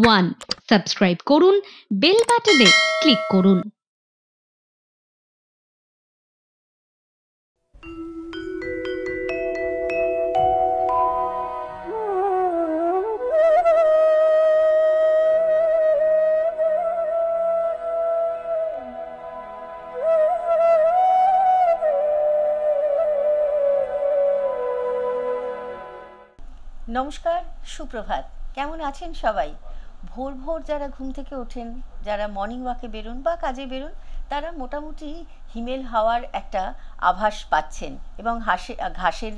1 subscribe করুন, bell বাটনে click করুন। নমস্কার, সুপ্রভাত। কেমন আছেন সবাই? ভোর ভোর যারা ঘুম থেকে ওঠেন, যারা মর্নিং ওয়াকে বেরোন বা কাজে বেরোন, তারা মোটামুটি হিমেল হাওয়ার একটা আভাস পাচ্ছেন এবং ঘাসের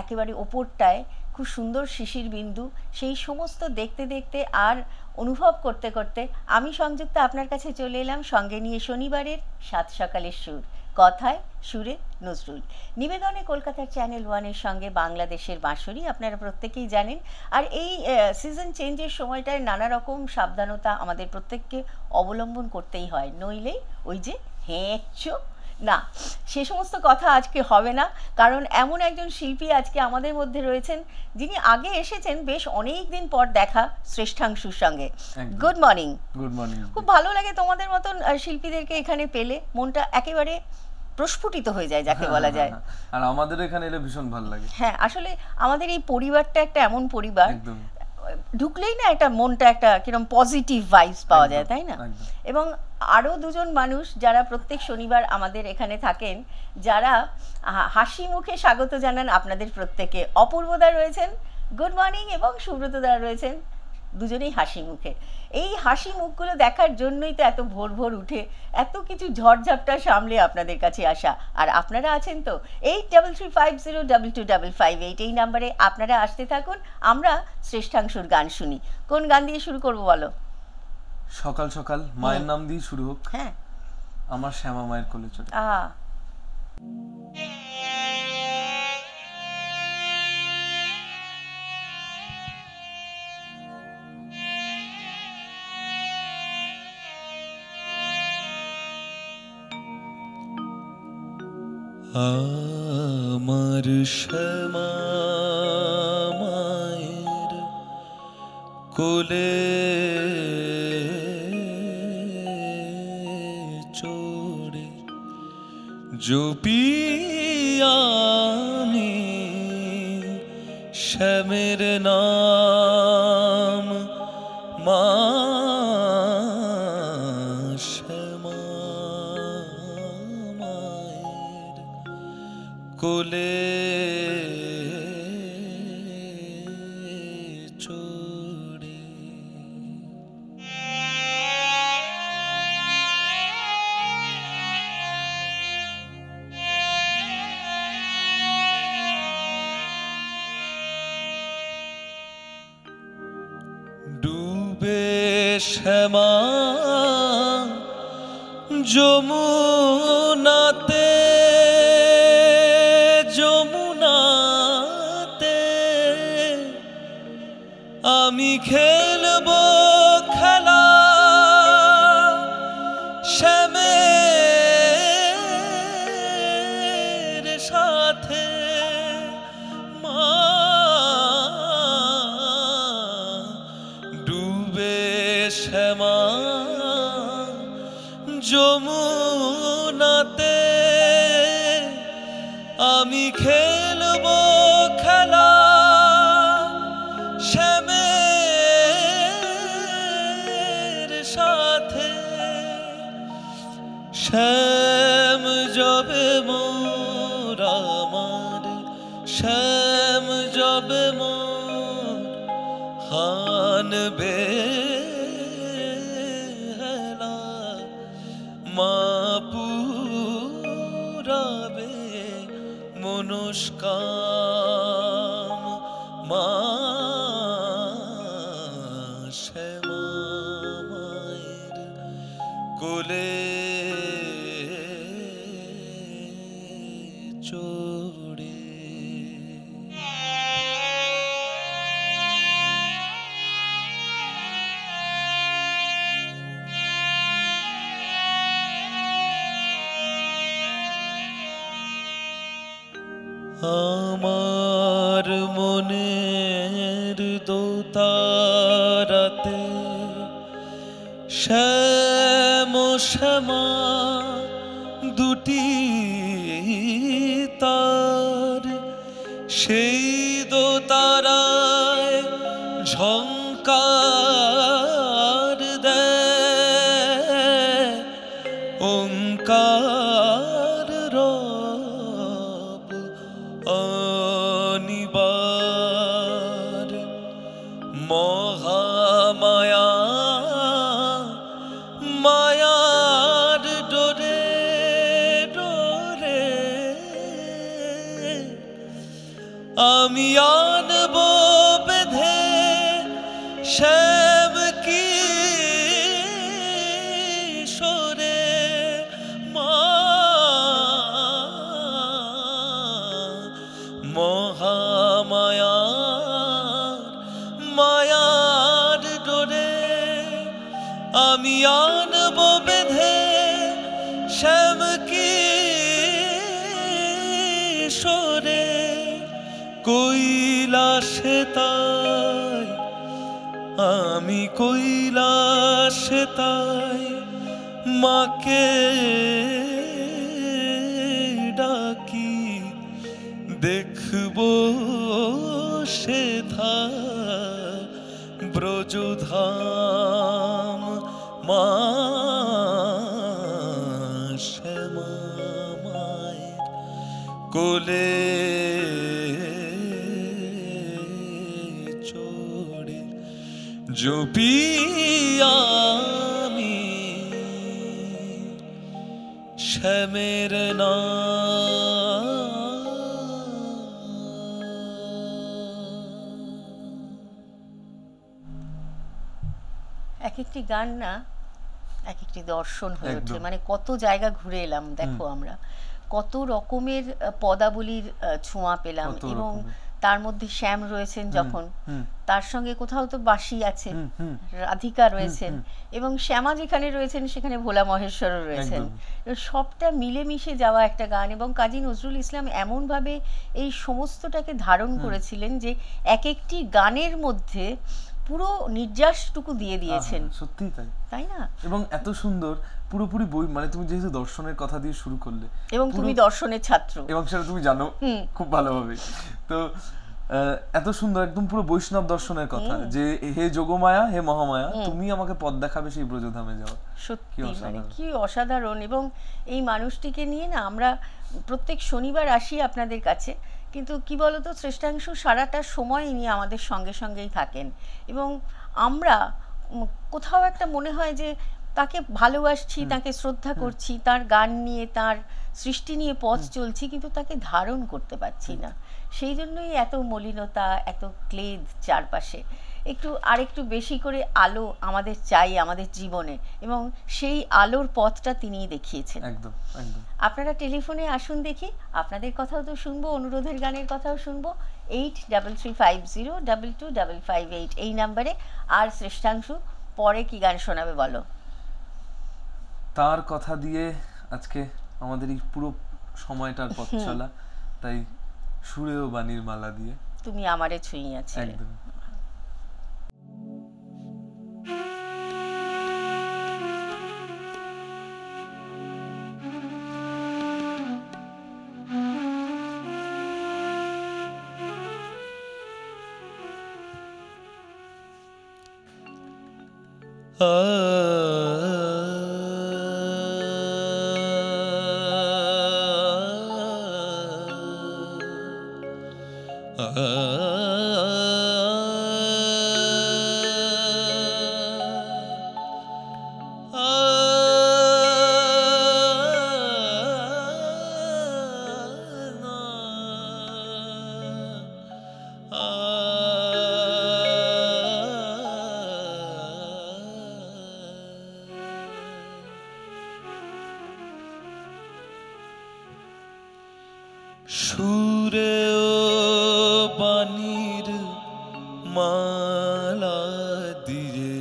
একেবারে ওপরটায় খুব সুন্দর শিশির বিন্দু, সেই সমস্ত দেখতে দেখতে আর অনুভব করতে করতে আমি সংযুক্তা আপনার কাছে চলে এলাম সঙ্গে নিয়ে শনিবারের সাত সকালের সুর, কথায় সুরে নজরুল। নিবেদনে কলকাতার চ্যানেল ওয়ানের সঙ্গে বাংলাদেশের বাঁশরি, আপনারা প্রত্যেকেই জানেন। আর এই সিজন চেঞ্জের সময়টায় নানা রকম সাবধানতা আমাদের প্রত্যেককে অবলম্বন করতেই হয়, নইলেই ওই যে হেঁচো না, সে সমস্ত কথা আজকে হবে না। কারণ এমন একজন শিল্পী আজকে আমাদের মধ্যে রয়েছেন যিনি আগে এসেছেন বেশ অনেক দিন পর দেখা শ্রেষ্ঠাংশুর সঙ্গে। Good morning. Good morning. খুব ভালো লাগে তোমাদের মতন শিল্পীদেরকে এখানে পেলে, মনটা একেবারে প্রস্ফুটিত হয়ে যায় যাকে বলা যায়। আর আমাদের এখানে এলে ভীষণ ভালো লাগে। হ্যাঁ, আসলে আমাদের এই পরিবারটা একটা এমন পরিবার, ঢুকলেই না একটা মনটা একটা কিরকম পজিটিভ ভাইবস পাওয়া যায়, তাই না? এবং আরও দুজন মানুষ যারা প্রত্যেক শনিবার আমাদের এখানে থাকেন, যারা হাসি মুখে স্বাগত জানান আপনাদের প্রত্যেকে। অপূর্বদা রয়েছেন, গুড মর্নিং, এবং সুব্রতদা রয়েছেন, দুজনেই হাসি মুখে। এই হাসি মুখগুলো দেখার জন্যই তো এত ভোর ভোর উঠে এত কিছু ঝড়ঝাপটা সামলে আপনাদের কাছে আসা। আর আপনারা আছেন তো 8335022558 এই নাম্বারে আপনারা আসতে থাকুন। আমরা শ্রেষ্ঠাংশুর গান শুনি। কোন গান দিয়ে শুরু করবো বলো? সকাল সকাল মায়ের নাম দিয়ে শুরু হোক। হ্যাঁ, আমার শ্যামা মায়ের কোলে চলে। আমার শ্যামা মায়ের কোলে চড়ে জপি আমি শ্যামের নাম, মা শ্যামা মায়ের কোলে চড়ে। ডুবে শ্যামা যমুনাতে, যমুনাতে আমি খেলবো খেলা শ্যামের সাথে, মা ডুবে শ্যামা যমুনাতে আমি খেলবো খেলা শ্যামের সাথে। শ্যাম যাবে মোর আমার, শ্যাম যাবে মোর হানবে হেলা, মা পুরাবে মনস্কাম, মা শ্যামা মায়ের কোলে চড়ে। আমার মনের দোতারাতে শ্যাম শ্যামা দুটি তার, সেই দোতারায় ঝংকার দেয় ওঙ্কার রব অনিবার। মহামায়া মায়ার ডোরে ডোরে আমি আনব বেঁধে শ্যাম কি সরে মা। মহামায়া মায়ার ডোরে আমি আনব বেঁধে শ্যাম কি সরে। কৈলাসে তাই আমি কৈলাসে তাই মাকে ডাকি, দেখব সেথা ব্রজধাম মা শ্যামা মায়ের কোলে চড়ে জপি আমি শ্যামের এক একটি গান না এক একটি দর্শন হয়ে ওঠে। একদম। মানে কত জায়গা ঘুরে এলাম দেখো, আমরা কত রকমের পদাবলীর ছোঁয়া পেলাম, কত এবং রকমের। তার মধ্যে শ্যাম রয়েছেন যখন, হুম। তার সঙ্গে কোথাও তো বাঁশি আছে, হুম। রাধিকা রয়েছেন, এবং শ্যামা যেখানে রয়েছেন সেখানে ভোলা মহেশ্বরও রয়েছেন। একদম। এবার সবটা মিলেমিশে যাওয়া একটা গান, এবং কাজী নজরুল ইসলাম এমনভাবে এই সমস্তটাকে ধারণ করেছিলেন যে এক একটি গানের মধ্যে পুরো নির্যাসটুকু দিয়ে দিয়েছেন। সত্যিই তাই, তাই না? এবং এত সুন্দর পুরোপুরি বই, মানে তুমি যেহেতু দর্শনের কথা দিয়ে শুরু করলে, এবং তুমি দর্শনের ছাত্র, এবং সেটা তুমি জানো খুব ভালোভাবে, তো এত সুন্দর একদম পুরো বৈষ্ণব দর্শনের কথা, যে হে যোগমায়া হে মহামায়া তুমি আমাকে পথ দেখাবে সেই ব্রজধামে যাওয়া। সত্যি মানে কি অসাধারণ। এবং এই মানুষটিকে নিয়ে না আমরা প্রত্যেক শনিবার আসি আপনাদের কাছে, কিন্তু কি বলতো শ্রেষ্ঠাংশু সারাটা সময় ইনি আমাদের সঙ্গে সঙ্গেই থাকেন, এবং আমরা কোথাও একটা মনে হয় যে তাকে ভালোবাসছি, তাকে শ্রদ্ধা করছি, তার গান নিয়ে তার সৃষ্টি নিয়ে পথ চলছি, কিন্তু তাকে ধারণ করতে পারছি না। সেই জন্যই এত মলিনতা, এত ক্লেদ চারপাশে। আরেকটু বেশি করে আলো আমাদের চাই আমাদের জীবনে, এবং সেই আলোর পথটা তিনিই দেখিয়েছেন। একদম একদম। আপনারা টেলিফোনে আসুন, দেখি আপনাদের কথাও তো শুনবো, অনুরোধের গানের কথাও শুনবো। 8335022558 এই নাম্বারে। আর শ্রেষ্ঠাংশু পরে কি গান শোনাবে বলো? তার কথা দিয়ে আজকে আমাদের এই পুরো সময়টার পথ চলা, তাই সুরেও বাণীর মালা দিয়ে তুমি আমারে ছুঁইয়াছিলে। একদম। সুরেও বাণীর মালা দিয়ে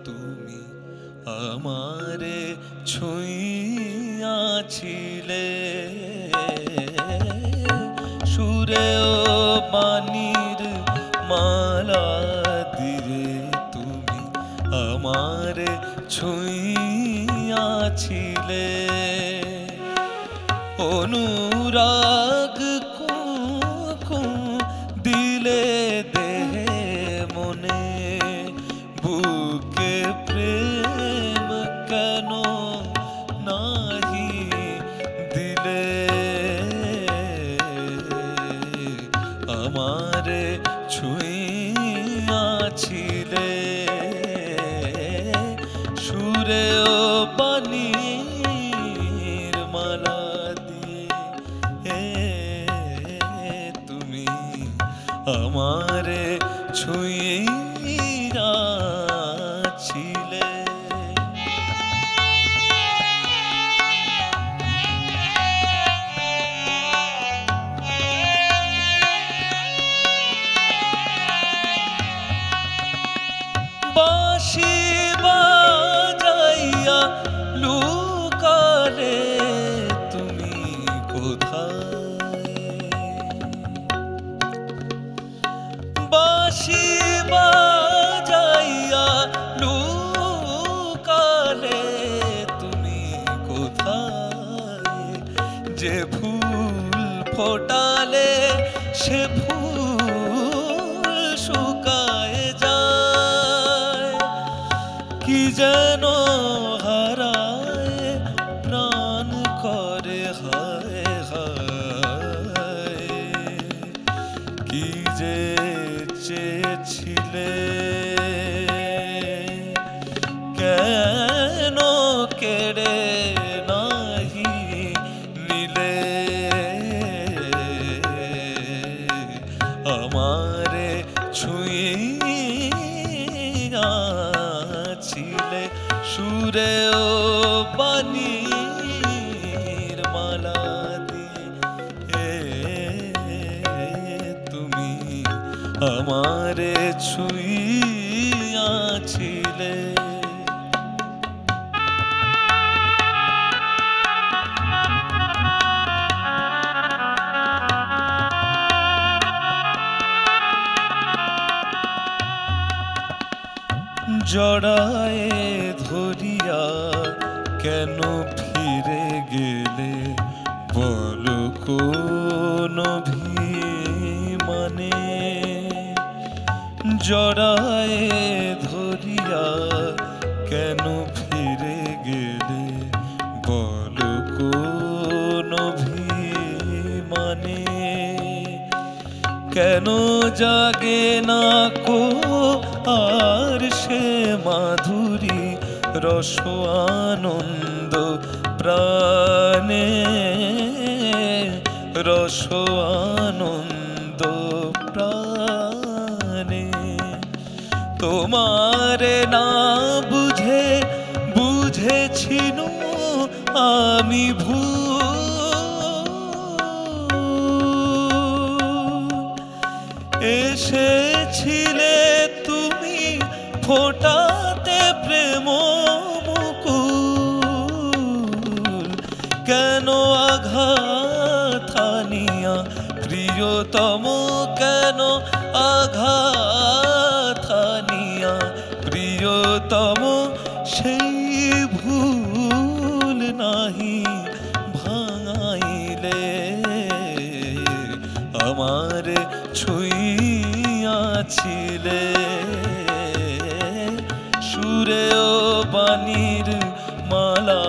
তুমি আমারে ছুঁইয়াছিলে। সুরেও বাণীর মালা দিয়ে তুমি আমারে ছুঁইয়াছিলে অনুরাগ দিলে দেহে মনে বুকে প্রেম কেন নাহি দিলে আমারে ছুঁইয়াছিলে সুরে ও পানির মালা দিয়ে তুমি আমারে ছুঁইয়াছিলে বাঁশি বাজাইয়া লুকালে তুমি কোথায় বাঁশি বাজাইয়া লুকালে তুমি কোথায় যে ফুল ফোটালে সে ফুল শুকায় যায় কি যেন হারায় প্রাণ করে হায় হায় কি যে চেয়েছিলে কেন কেড়ে নাহি নিলে আমারে ছুঁইয়াছিলে সুরে ও পানির মালা দিয়ে তুমি আমারে ছুঁইয়াছিলে জড়ায়ে ধরিয়া কেন ফিরে গেলে বলো কোন অভিমানে জড়ায়ে ধরিয়া কেন ফিরে গেলে বলো কোন অভিমানে কেন জাগে না কো আর সে মাধুরী রস আনন্দ প্রাণে রস আনন্দ প্রাণে তোমারে না বুঝে বুঝেছিনু আমি এসেছিলে তুমি ফোটাতে প্রেম মুকুল কেন আঘাত হানিয়া প্রিয়তম কেন আঘাত হানিয়া প্রিয়তম সেই ভুল নাহি ভাঙাইলে আমারে ছুঁইয়াছিলে সুরে ও বাণীর মালা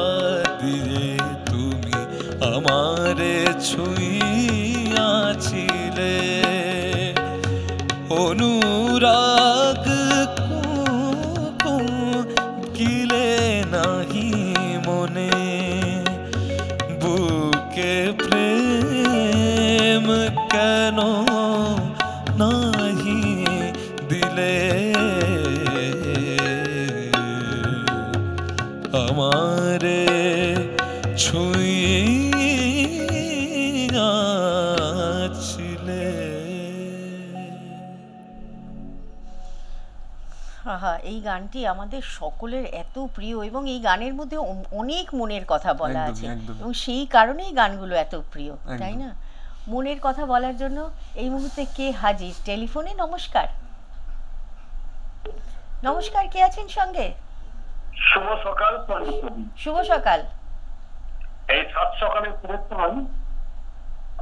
দিয়ে তুমি আমারে ছুঁইয়াছিলে অনুরাগ গিলে নাহি মনে বুকে প্রেম কেন নাহি দিলে আমারে ছুঁইয়াছিলে আহা, এই গানটি আমাদের সকলের এত প্রিয় এবং এই গানের মধ্যে অনেক মনের কথা বলা একদমই, আছে একদমই। এবং সেই কারণেই গানগুলো এত প্রিয়, তাই একদম। না? মনের কথা বলার জন্য এই মুহূর্তে কে হাজির টেলিফোনে? নমস্কার। নমস্কার, কে আছেন সঙ্গে? শুভ সকাল পণ্ডিতজি। শুভ সকাল। এই সাত সকালে শুভেচ্ছা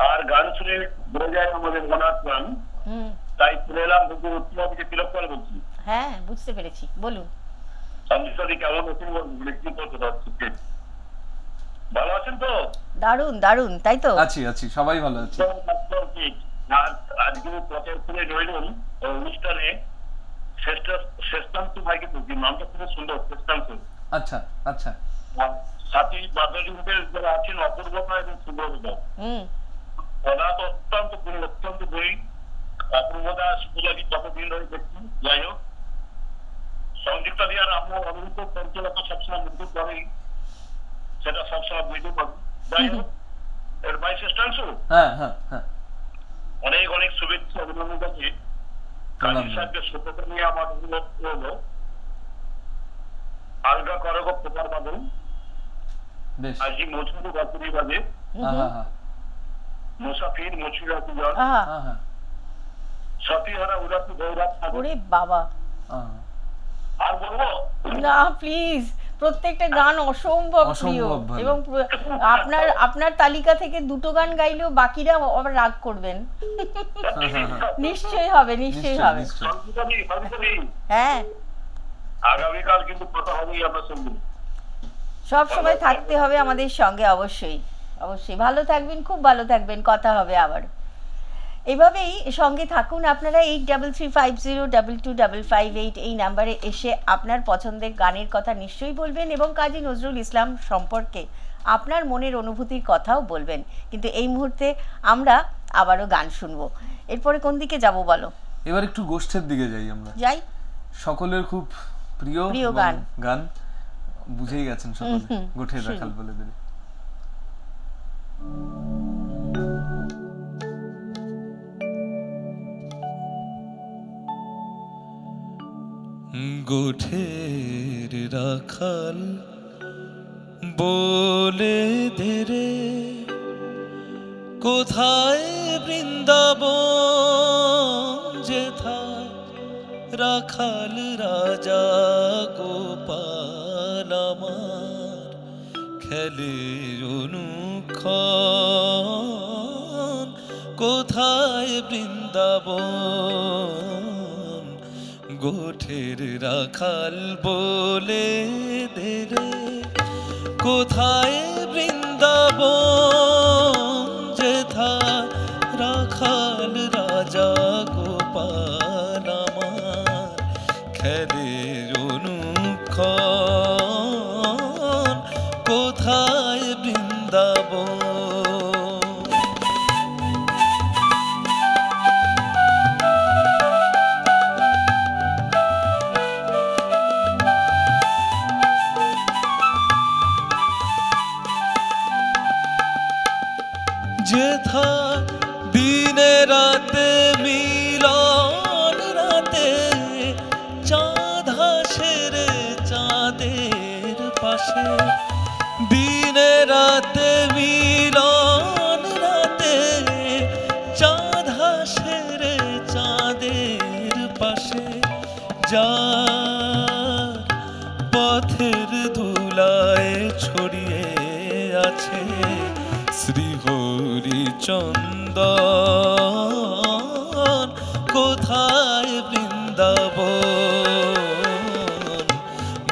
আর গান শুনে বেড়ে যায় আমাদের মনার প্রাণ। তাই চলে এলাম বুঝতে উত্তর তিলক পাল বলছি। হ্যাঁ, বুঝতে পেরেছি, বলুন। সন্দেশী কেমন আছেন বলুন, কি করতে পারছি? ভালো আছেন তো? দারুণ দারুণ, তাই তো? আছি আছি, সবাই ভালো আছে। আর আজকে প্রচার করে রইলেন অনুষ্ঠানে শ্রেষ্ঠাংশ ভাইকে বলছি, নামটা খুব সুন্দর, শ্রেষ্ঠাংশ। আচ্ছা আচ্ছা। সাথী বাদলীদের যারা আছেন অপূর্বতা এবং সুব্রতা, ওরা তো অত্যন্ত গুণী, অত্যন্ত গুণী। অপূর্বতা সুব্রতাকে যতদিন ধরে দেখছি। যাই হোক, সংযুক্তা দিয়ার আপনার অনুরূপ পঞ্চলতা সবসময় মৃত্যু করেই, সেটা সবসময় বুঝতে পারবো। যাই হোক, এর ভাই শ্রেষ্ঠাংশ, হ্যাঁ হ্যাঁ হ্যাঁ, অনেক অনেক শুভেচ্ছা অভিনন্দন কাছে। কাজী সাহেবকে সত্যতা নিয়ে আমার অনুরোধ হলো আলগা করগ প্রকার বাদন বেশ। আজি মজুরি বাতুরি বাজে মুসাফির মচুরাতি জন সতীহারা উদাসী গৌরাত। ওরে বাবা, আর বলবো না প্লিজ, প্রত্যেকটা গান অসম্ভব প্রিয়, এবং আপনার তালিকা থেকে দুটো গান গাইলেও বাকিরা আবার রাগ করবেন। নিশ্চয়ই হবে, নিশ্চয়ই হবে। হ্যাঁ, আগামীকাল কিন্তু কথা হবেই আপনার সঙ্গে। সব সময় থাকতে হবে আমাদের সঙ্গে, অবশ্যই অবশ্যই। ভালো থাকবেন, খুব ভালো থাকবেন, কথা হবে আবার। এভাবেই সঙ্গে থাকুন আপনারা। 8335022558 এই নাম্বারে এসে আপনার পছন্দের গানের কথা নিশ্চয়ই বলবেন, এবং কাজী নজরুল ইসলাম সম্পর্কে আপনার মনের অনুভূতির কথাও বলবেন। কিন্তু এই মুহূর্তে আমরা আবারও গান শুনবো। এরপরে কোন দিকে যাব বলো? এবার একটু গোষ্ঠের দিকে যাই আমরা। যাই। সকলের খুব প্রিয় গান, গান বুঝেই গেছেন সকলে, গোঠের রাখাল বলে দিলে। গোঠের রাখাল বলে ধীরে, কোথায় বৃন্দাবন যেথা রাখাল রাজা গোপাল আমার খেলে অনুক্ষণ, কোথায় বৃন্দাবন গোঠের রাখাল বলে দেরে, কোথায় বৃন্দাবন যেথা রাখাল রাজা গোপাল আমার খেলে অনুক্ষণ, কোথায় বৃন্দাবন। যেথা দিনে রাতে মিলন রাতে, চাঁদ হাসে রে চাঁদের পাশে, দিনে রাতে মিলন রাতে, চাঁদ হাসে রে চাঁদের পাশে, যার পথের ধুলায় ছড়িয়ে আছে শ্রীহরি চন্দন, কোথায় বৃন্দাবন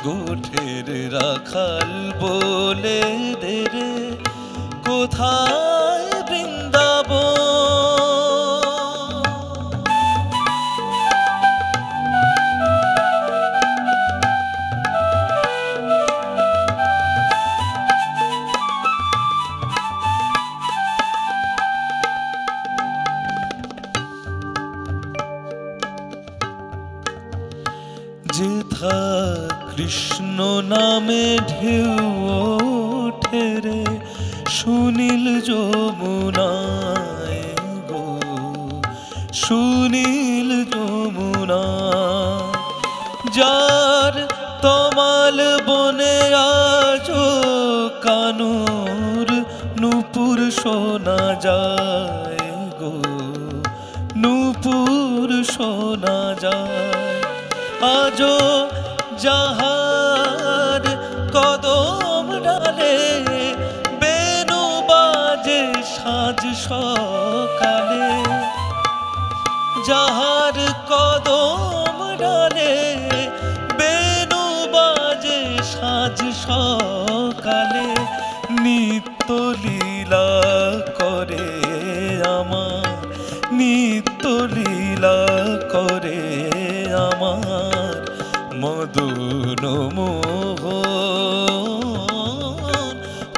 গোঠের রাখাল বলে দেরে, কোথায় বৃন্দাবন। যেথা কৃষ্ণ নামে ঢেউ ওঠে রে সুনীল যমুনায় গো, সুনীল যমুনা, যার তমাল বনে আজ কানুর নূপুর শোনা যায় গো, নূপুর শোনা যায়। আজো যাহার কদম ডালে বেনু বাজে সাজ সকালে, যাহার কদম ডালে বেনু বাজে সাজ সকালে, নিত্য লীলা করে আমার, নিত্য লীলা করে আমার মদন মোহন।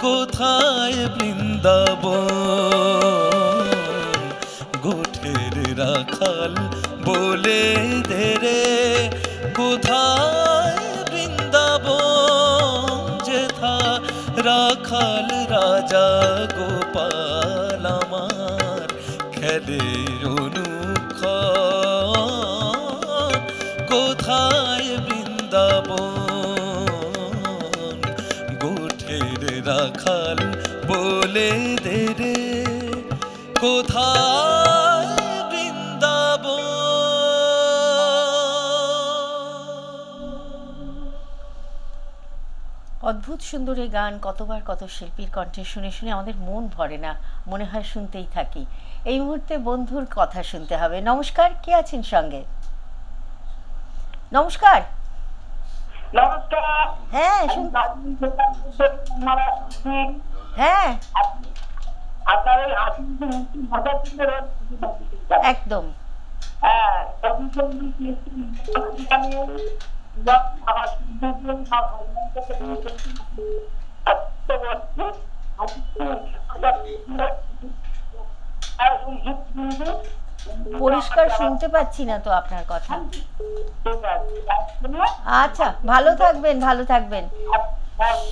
কোথায় বৃন্দাবন, গোঠের রাখাল বলে দেরে, কোথায় বৃন্দাবন যেথা রাখাল রাজা গোপাল আমার খেলে অনুক্ষণ। কোথায় বৃন্দাবন, গোঠের রাখাল বলে দেরে, কোথায় বৃন্দাবন। অদ্ভুত সুন্দর এই গান, কতবার কত শিল্পীর কণ্ঠে শুনে শুনে আমাদের মন ভরে না, মনে হয় শুনতেই থাকি। এই মুহূর্তে বন্ধুর কথা শুনতে হবে। নমস্কার, কে আছেন সঙ্গে? নমস্কার। নমস্কার। হ্যাঁ হ্যাঁ আপনার একদম। পরিষ্কার শুনতে পাচ্ছি না তো আপনার কথা। আচ্ছা, ভালো থাকবেন, ভালো থাকবেন।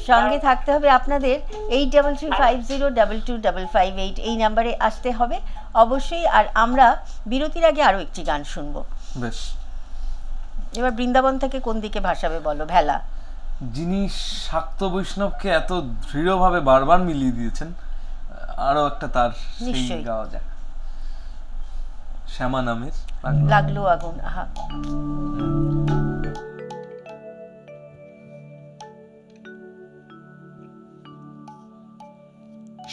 সঙ্গে থাকতে হবে আপনাদের। 8335022558 এই নাম্বারে আসতে হবে অবশ্যই। আর আমরা বিরতির আগে আরো একটি গান শুনবো। বেশ, এবার বৃন্দাবন থেকে কোন দিকে ভাসাবে বলো? ভেলা। যিনি শাক্ত বৈষ্ণবকে এত দৃঢ়ভাবে বারবার মিলিয়ে দিয়েছেন, আরো একটা তার সেই নিশ্চয়ই। গাওয়া যায়। শ্যামা নামের লাগলো আগুন। আহা,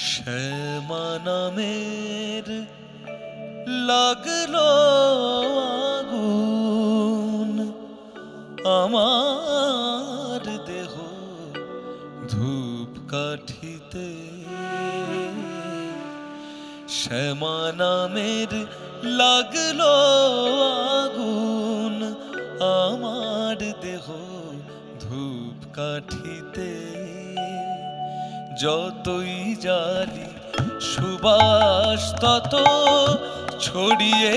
শ্যামা নামের লাগলো আগুন, আমার দেহ ধূপ কাঠিতে। শ্যামা নামের লাগলো আগুন, আমার দেহ ধূপ কাঠিতে। যতই জালি সুবাস তত ছড়িয়ে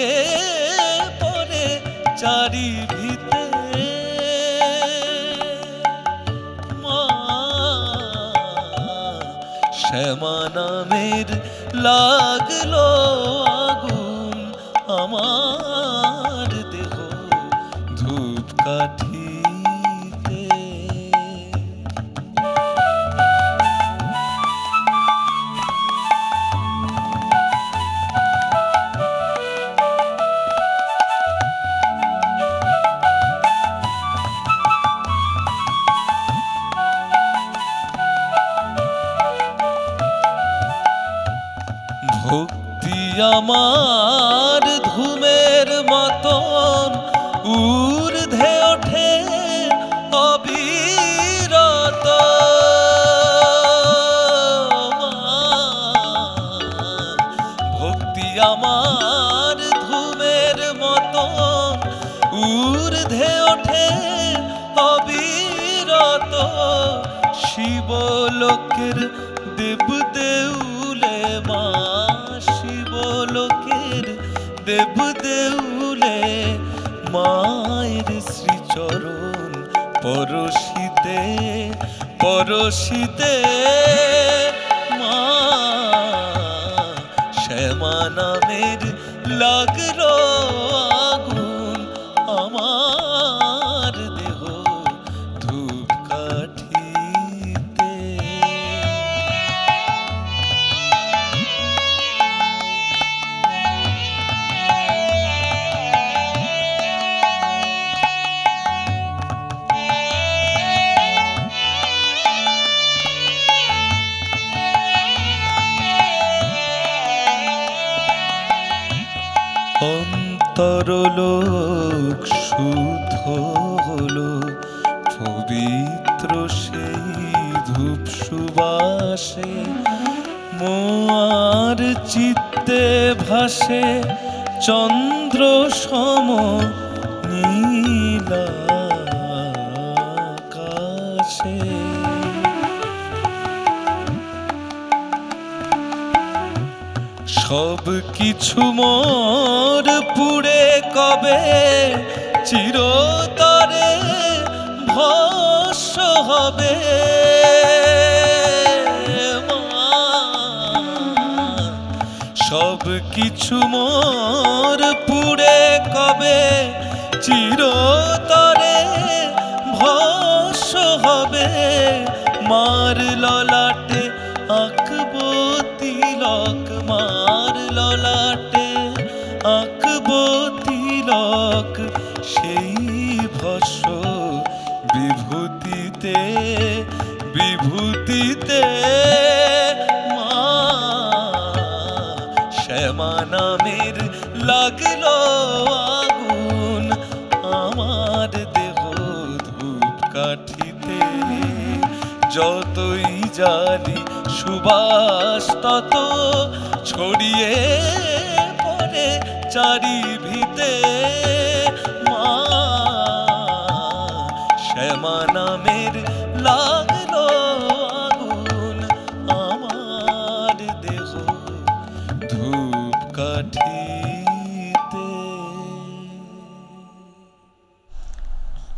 পড়ে চারিভিতে। মা শ্যামা নামের লাগলো আগুন, আমার দেহ ধূপ কাঠিতে। ভক্তি আমার ধূমের মতন ঊর্ধ্বে ওঠে অবিরত। ভক্তি আমার ধূমের মতন ঊর্ধ্বে ওঠে অবিরত। শিবলোকের দেবদেউলে মা, শিবলোকের দেবদেউলে মায়ের শ্রীচরণ পরশিতে পরশিতে। মা শ্যামা নামের লাগলো আগুন, আমার দেহ ধূপ কাঠিতে। পরলোক শুদ্ধ হলো পবিত্র সেই ধূপ সুবাসে, মোর চিত্তে ভাসে চন্দ্র সম নীলাকাশে। সব কিছু মোর পুড়ে কবে চিরতরে ভস্ম হবে। সব কিছু মোর পুড়ে কবে চিরতরে ভস্ম হবে। মার ললাটে আঁকবো তিলক, মার ললাটে আঁকবো তিলক, সেই ভস্ম বিভূতিতে বিভূতিতে মা শ্যামা নামের লাগলো আগুন আমার দেহ ধূপকাঠিতে। যতই জানি সুবাস তত ছড়িয়ে পড়ে চারিভিতে। মা শ্যামা নামের লাগলো আগুন আমার দেহ ধূপকাঠিতে।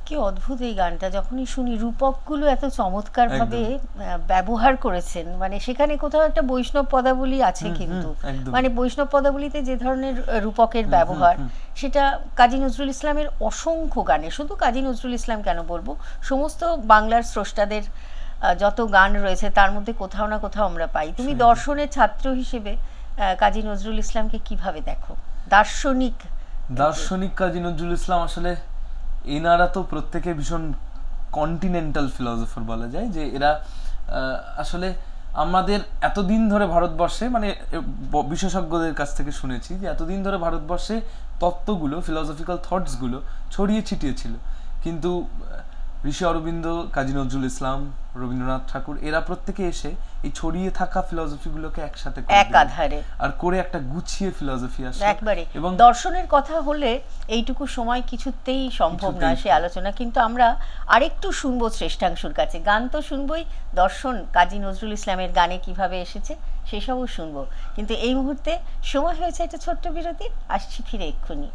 কি অদ্ভুত এই গানটা, যখনই শুনি রূপকগুলো এত চমৎকার ভাবে ব্যবহার করেছেন। মানে সেখানে কোথাও একটা বৈষ্ণব পদাবলী আছে, কিন্তু মানে বৈষ্ণব পদাবলীতে যে ধরনের রূপকের ব্যবহার, সেটা কাজী নজরুল ইসলামের অসংখ্য গানে, শুধু কাজী নজরুল ইসলাম কেন বলবো, সমস্ত বাংলার স্রষ্টাদের যত গান রয়েছে তার মধ্যে কোথাও না কোথাও আমরা পাই। তুমি দর্শনের ছাত্র হিসেবে কাজী নজরুল ইসলামকে কিভাবে দেখো? দার্শনিক কাজী নজরুল ইসলাম আসলে এনারা তো প্রত্যেকে ভীষণ কন্টিনেন্টাল ফিলসফার বলা যায়। যে এরা আসলে আমাদের এতদিন ধরে ভারতবর্ষে, মানে বিশেষজ্ঞদের কাছ থেকে শুনেছি যে এতদিন ধরে ভারতবর্ষে তত্ত্বগুলো, ফিলসফিক্যাল থটসগুলো ছড়িয়ে ছিটিয়ে ছিল, কিন্তু ঋষি অরবিন্দ, কাজী নজরুল ইসলাম, রবীন্দ্রনাথ ঠাকুর এরা প্রত্যেকে এসে এই ছড়িয়ে থাকা ফিলসফিগুলোকে একসাথে একাধারে আর করে একটা গুছিয়ে ফিলসফি আসে একবারে। এবং দর্শনের কথা হলে এইটুকু সময় কিছুতেই সম্ভব না সে আলোচনা, কিন্তু আমরা আরেকটু শুনবো শ্রেষ্ঠাংশুর কাছে। গান তো শুনবোই, দর্শন কাজী নজরুল ইসলামের গানে কিভাবে এসেছে সেসবও শুনবো, কিন্তু এই মুহূর্তে সময় হয়েছে একটা ছোট্ট বিরতি। আসছি ফিরে এক্ষুনি।